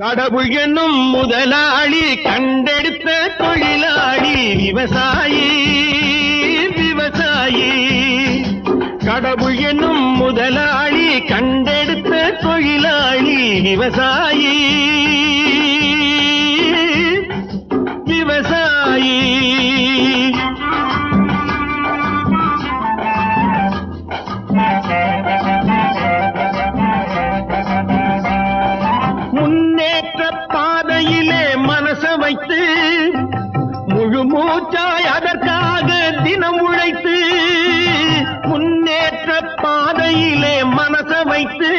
கடவுள் என்னும் முதலாளி கண்டெடுத்த தொழிலாளி விவசாயி விவசாயி. கடவுள் என்னும் முதலாளி கண்டெடுத்த தொழிலாளி விவசாயி விவசாயி. முன்னேற்ற பாதையிலே மனச வைத்து முழு மூச்சாய் அதற்காக தினம் உழைத்து, முன்னேற்ற பாதையிலே மனச வைத்து